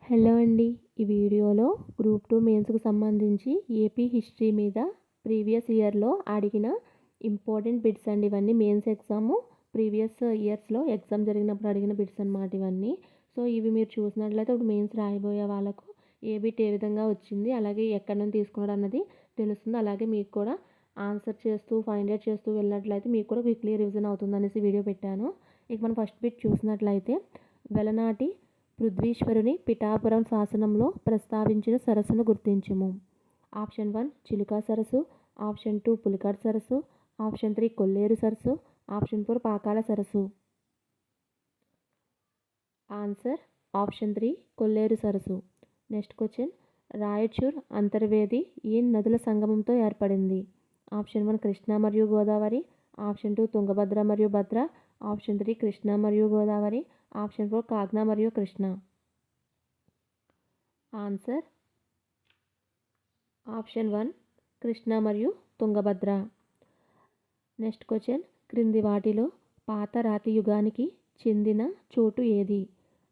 Hello అండి. ఈ వీడియోలో గ్రూప్ 2 మెయిన్స్‌కి సంబంధించి ఏపీ హిస్టరీ మీద ప్రీవియస్ ఇయర్‌లో అడిగిన ఇంపార్టెంట్ బిట్స్ అండి ఇవన్నీ. మెయిన్స్ ఎగ్జాము ప్రీవియస్ ఇయర్స్‌లో ఎగ్జామ్ జరిగినప్పుడు అడిగిన బిట్స్ అనమాట ఇవన్నీ. సో, ఇవి మీరు చూసినట్లయితే ఇప్పుడు మెయిన్స్ రాయబోయే వాళ్ళకు ఏ బిట్ ఏ విధంగా వచ్చింది, అలాగే ఎక్కడి నుంచి తీసుకున్నాడు అన్నది తెలుస్తుంది. అలాగే మీకు కూడా ఆన్సర్ చేస్తూ, ఫైండ్ ఔట్ చేస్తూ వెళ్ళినట్లయితే మీకు కూడా వీక్లీ రివిజన్ అవుతుందనేసి వీడియో పెట్టాను. ఇక మనం ఫస్ట్ బిట్ చూసినట్లయితే వెలనాటి పృథ్వీశ్వరుని పిఠాపురం శాసనంలో ప్రస్తావించిన సరస్సును గుర్తించుము. ఆప్షన్ 1 చిలుకా సరస్సు, ఆప్షన్ 2 పులికాట్ సరస్సు, ఆప్షన్ 3 కొల్లేరు సరస్సు, ఆప్షన్ 4 పాకాల సరస్సు. ఆన్సర్ ఆప్షన్ 3 కొల్లేరు సరస్సు. నెక్స్ట్ క్వశ్చన్, రాయచూర్ అంతర్వేది ఏ నదుల సంగమంతో ఏర్పడింది? ఆప్షన్ 1 కృష్ణా మరియు గోదావరి, ఆప్షన్ 2 తుంగభద్ర మరియు భద్ర, ఆప్షన్ 3 కృష్ణా మరియు గోదావరి, ఆప్షన్ 4 కాగ్నా మరియు కృష్ణ. ఆన్సర్ ఆప్షన్ 1 కృష్ణా మరియు తుంగభద్ర. నెక్స్ట్ క్వశ్చన్, క్రింది వాటిలో పాత రాతి యుగానికి చెందిన చోటు ఏది?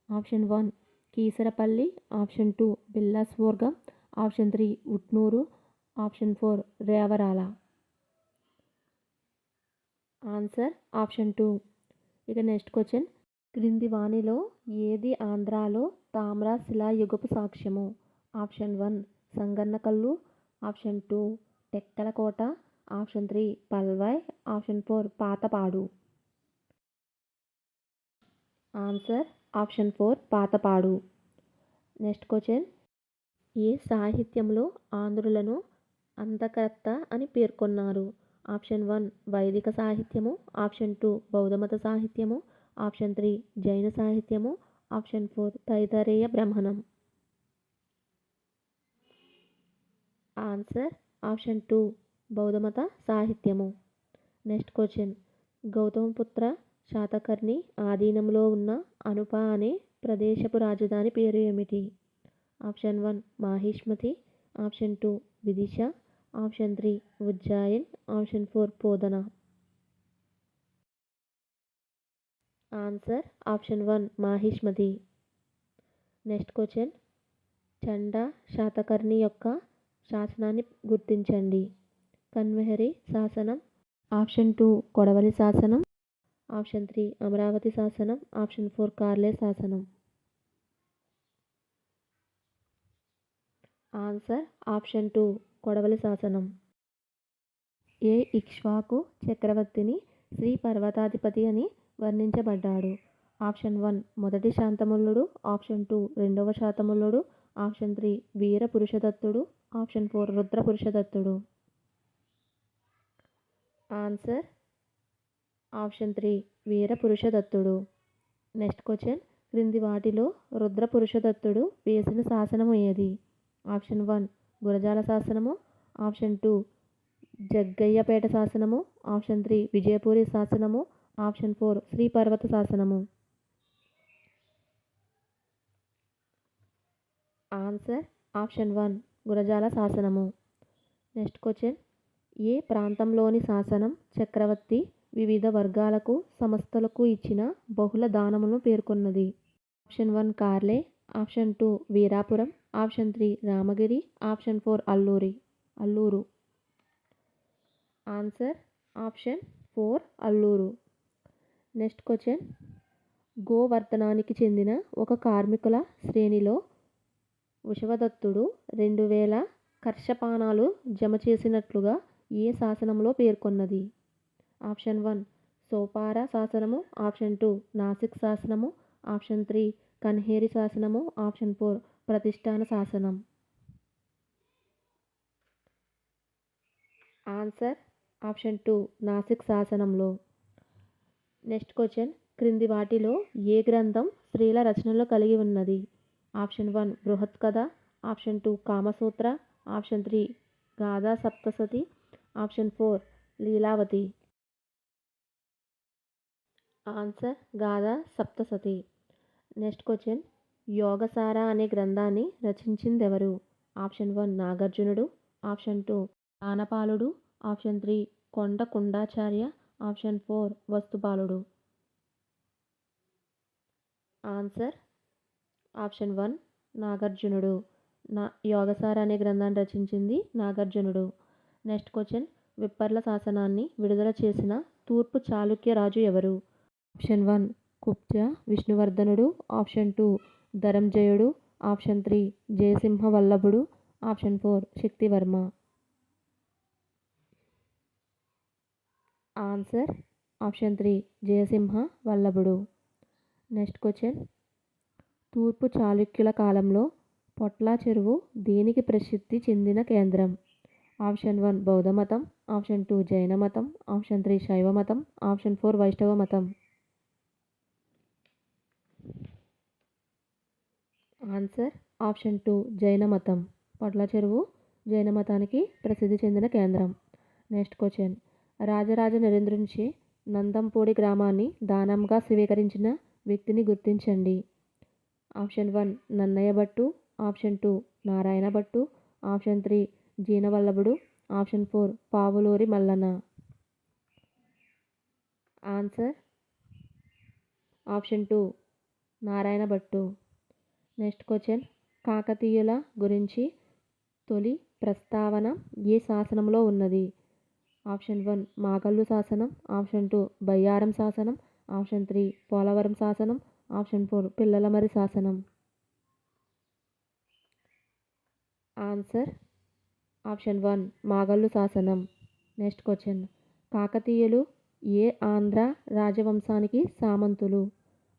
Option 1 Keesarapalli, option 2 Billasurgam, option 3 Utnoor, option 4 Revarala. Answer option 2. ఇక నెక్స్ట్ క్వశ్చన్, క్రింది వానిలో ఏది ఆంధ్రాలో తామ్ర శిలాయుగపు సాక్ష్యము? Option 1 Sanganakallu, option 2 Tekkalakota, option 3 Palvai, option 4 Patapadu. Answer option 4 Patapadu. Next question, ఏ సాహిత్యంలో ఆంధ్రులను అంధకర్త అని పేర్కొన్నారు? ఆప్షన్ 1 వైదిక సాహిత్యము, ఆప్షన్ 2 బౌద్ధమత సాహిత్యము, ఆప్షన్ 3 జైన సాహిత్యము, ఆప్షన్ 4 తైతరేయ బ్రాహ్మణం. ఆన్సర్ ఆప్షన్ 2 బౌద్ధమత సాహిత్యము. నెక్స్ట్ క్వశ్చన్, గౌతమపుత్ర శాతకర్ణి ఆధీనంలో ఉన్న అనుప అనే ప్రదేశపు రాజధాని పేరు ఏమిటి? Option 1 Mahishmati, option 2 Vidisha, option 3 Ujjain, option 4 Podana. Answer option 1 Mahishmati. Next question, Chanda Satakarni యొక్క శాసనాన్ని గుర్తించండి. కన్వెహరి శాసనం, ఆప్షన్ 2 కొడవలి శాసనం, ఆప్షన్ 3 అమరావతి శాసనం, ఆప్షన్ 4 కార్లే శాసనం. ఆన్సర్ ఆప్షన్ 2 కొడవలి శాసనం. ఏ ఇక్ష్వాకు చక్రవర్తిని శ్రీ పర్వతాధిపతి అని వర్ణించబడ్డాడు? ఆప్షన్ 1 మొదటి శాంతమల్లుడు, ఆప్షన్ 2 రెండవ శాతమల్లుడు, ఆప్షన్ 3 వీర పురుషదత్తుడు, ఆప్షన్ 4 రుద్ర పురుషదత్తుడు. ఆన్సర్ ఆప్షన్ 3 వీర పురుషదత్తుడు. నెక్స్ట్ క్వశ్చన్, క్రింది వాటిలో రుద్ర పురుషదత్తుడు వేసిన శాసనము ఏది? ఆప్షన్ 1 గురజాల శాసనము, ఆప్షన్ 2 జగ్గయ్యపేట శాసనము, ఆప్షన్ 3 విజయపూరి శాసనము, ఆప్షన్ 4 శ్రీపర్వత శాసనము. ఆన్సర్ ఆప్షన్ 1 గురజాల శాసనము. నెక్స్ట్ క్వశ్చన్, ఏ ప్రాంతంలోని శాసనం చక్రవర్తి వివిధ వర్గాలకు సంస్థలకు ఇచ్చిన బహుళ దానములను పేర్కొన్నది? Option 1 Karle, option 2 Veerapuram, option 3 Ramagiri, option 4 Alluru. Answer option 4 Alluru. Next question, గోవర్ధనానికి చెందిన ఒక కార్మికుల శ్రేణిలో వృషభదత్తుడు 2000 కర్షపానాలు జమ చేసినట్లుగా ఏ శాసనంలో పేర్కొన్నది? ఆప్షన్ 1 సోపార శాసనము, ఆప్షన్ 2 నాసిక్ శాసనము, ఆప్షన్ 3 కన్హేరి శాసనము, ఆప్షన్ 4 ప్రతిష్టాన శాసనం. ఆన్సర్ ఆప్షన్ 2 నాసిక్ శాసనంలో. నెక్స్ట్ క్వశ్చన్, క్రింది వాటిలో ఏ గ్రంథం స్త్రీల రచనలు కలిగి ఉన్నది? Option 1 Brihat Katha, option 2 Kamasutra, option 3 Gatha Saptashati, option 4 Lilavati. Answer Gatha Saptashati. Next question, Yogasara అనే గ్రంథాన్ని రచించిందెవరు? ఆప్షన్ 1 నాగార్జునుడు, ఆప్షన్ 2 దానపాలుడు, ఆప్షన్ 3 కొండ కుండాచార్య, ఆప్షన్ 4 వస్తుపాలుడు. ఆన్సర్ ఆప్షన్ 1 నాగార్జునుడు. యోగసార అనే గ్రంథాన్ని రచించింది నాగార్జునుడు. నెక్స్ట్ క్వశ్చన్, విప్పర్ల శాసనాన్ని విడుదల చేసిన తూర్పు చాళుక్య రాజు ఎవరు? ఆప్షన్ 1 కుబ్జ విష్ణువర్ధనుడు. ఆప్షన్ 2 ధరంజయుడు. ఆప్షన్ 3 జయసింహ వల్లభుడు. Option 4 Shaktivarma. Answer option 3 Jayasimha వల్లభుడు. నెక్స్ట్ క్వశ్చన్, తూర్పు చాళుక్యుల కాలంలో పొట్ల చెరువు దేనికి ప్రసిద్ధి చెందిన కేంద్రం? ఆప్షన్ 1 బౌద్ధ మతం. ఆప్షన్ 2 జైన మతం. ఆప్షన్ 3 శైవ మతం. ఆప్షన్ 4 వైష్ణవ మతం. ఆన్సర్ ఆప్షన్ 2 జైన మతం. పొట్ల చెరువు జైన మతానికి ప్రసిద్ధి చెందిన కేంద్రం. నెక్స్ట్ క్వశ్చన్, రాజరాజ నరేంద్రునిచే నందంపూడి గ్రామాన్ని దానంగా స్వీకరించిన వ్యక్తిని గుర్తించండి. Option 1 Nannaya Bhattu. Option 2 Narayana Bhattu. Option 3 జీనవల్లభుడు. Option 4 Pavuluri Mallanna. Answer option 2 Narayana Bhattu. Next question, కాకతీయుల గురించి తొలి ప్రస్తావన ఏ శాసనంలో ఉన్నది? ఆప్షన్ 1 మాగల్లు శాసనం. ఆప్షన్ 2 బయ్యారం శాసనం. ఆప్షన్ 3 పోలవరం శాసనం. ఆప్షన్ 4 పిల్లలమరి శాసనం. ఆన్సర్ ఆప్షన్ 1 మాగల్లు శాసనం. నెక్స్ట్ క్వశ్చన్, కాకతీయులు ఏ ఆంధ్ర రాజవంశానికి సామంతులు?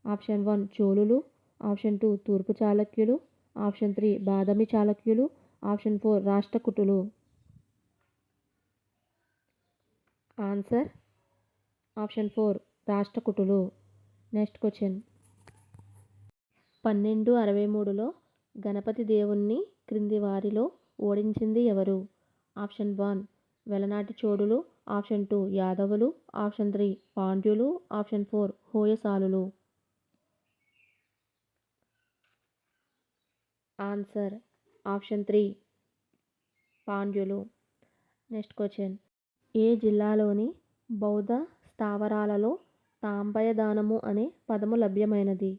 ఆప్షన్ 1 చోళులు. ఆప్షన్ 2 తూర్పు చాళుక్యులు. ఆప్షన్ 3 బాదామి చాళుక్యులు. ఆప్షన్ 4 రాష్ట్రకూటులు. ఆన్సర్ ఆప్షన్ 4 రాష్ట్రకూటులు. నెక్స్ట్ క్వశ్చన్, 1263లో గణపతి దేవుణ్ణి క్రింది వారిలో ఓడించింది ఎవరు? ఆప్షన్ 1 వెలనాటి చోడులు. ఆప్షన్ 2 యాదవులు. ఆప్షన్ 3 పాండ్యులు. ఆప్షన్ 4 హోయసాలులు. ఆన్సర్ ఆప్షన్ 3 పాండ్యులు. నెక్స్ట్ క్వశ్చన్, ఏ జిల్లాలోని బౌద్ధ స్థావరాలలో తాంబయ దానము అనే పదము లభ్యమైనది?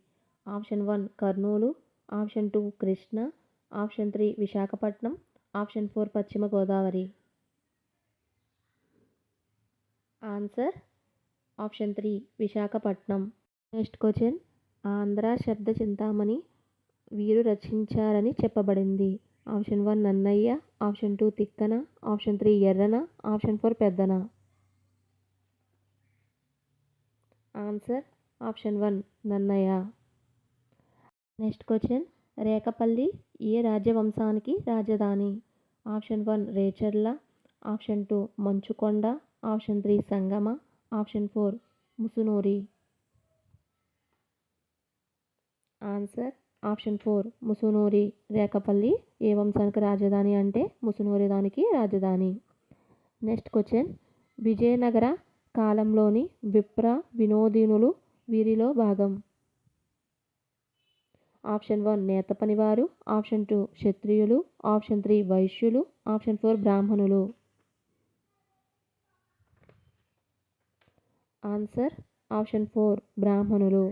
Option 1 Kurnool. Option 2 Krishna. Option 3 Visakhapatnam. Option 4 Paschima Godavari. Answer option 3 Visakhapatnam. Next question, Andhra Shabda Chintamani వీరు రచించారని చెప్పబడింది? Option 1 Nannaya. Option 2 Tikkana. Option 3 Errana. Option 4 Peddana. Answer option 1 Nannaya. Next question, Rekapalli ఏ రాజవంశానికి రాజధాని? Option 1 Recherla. Option 2 Manchukonda. Option 3 Sangama. Option 4 Musunuri. Answer option 4 Musunuri. Rekapalli ఏ వంశానికి రాజధాని అంటే ముసునూరి దానికి రాజధాని. నెక్స్ట్ క్వశ్చన్, విజయనగర కాలంలోని విప్ర వినోదినులు వీరిలో భాగం? ఆప్షన్ 1 నేత పనివారు. ఆప్షన్ 2 క్షత్రియులు. ఆప్షన్ 3 వైశ్యులు. ఆప్షన్ 4 బ్రాహ్మణులు. ఆన్సర్ ఆప్షన్ 4 బ్రాహ్మణులు.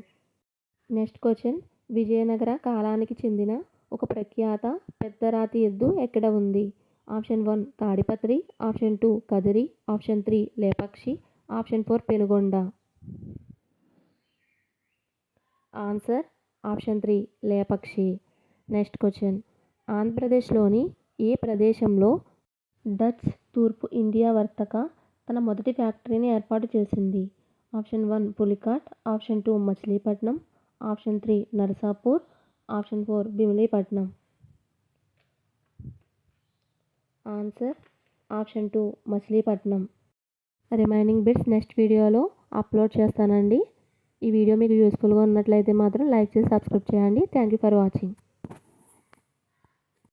నెక్స్ట్ క్వశ్చన్, విజయనగర కాలానికి చెందిన ఒక ప్రఖ్యాత పెద్దరాతి ఎద్దు ఎక్కడ ఉంది? Option 1 Tadipatri. Option 2 Kadiri. Option 3 Lepakshi. Option 4 Penukonda. Answer option 3 Lepakshi. Next question, ఆంధ్రప్రదేశ్లోని ఏ ప్రదేశంలో డచ్ తూర్పు ఇండియా వర్తక తన మొదటి ఫ్యాక్టరీని ఏర్పాటు చేసింది? Option 1 Pulicat. Option 2 Machilipatnam. Option 3 Narasapur. Option 4 Bheemilipatnam. Answer option 2 Machilipatnam. Remaining bits next వీడియోలో అప్లోడ్ చేస్తానండి. ఈ వీడియో మీకు యూస్ఫుల్గా ఉన్నట్లయితే మాత్రం లైక్ చేసి సబ్స్క్రైబ్ చేయండి. Thank you for watching.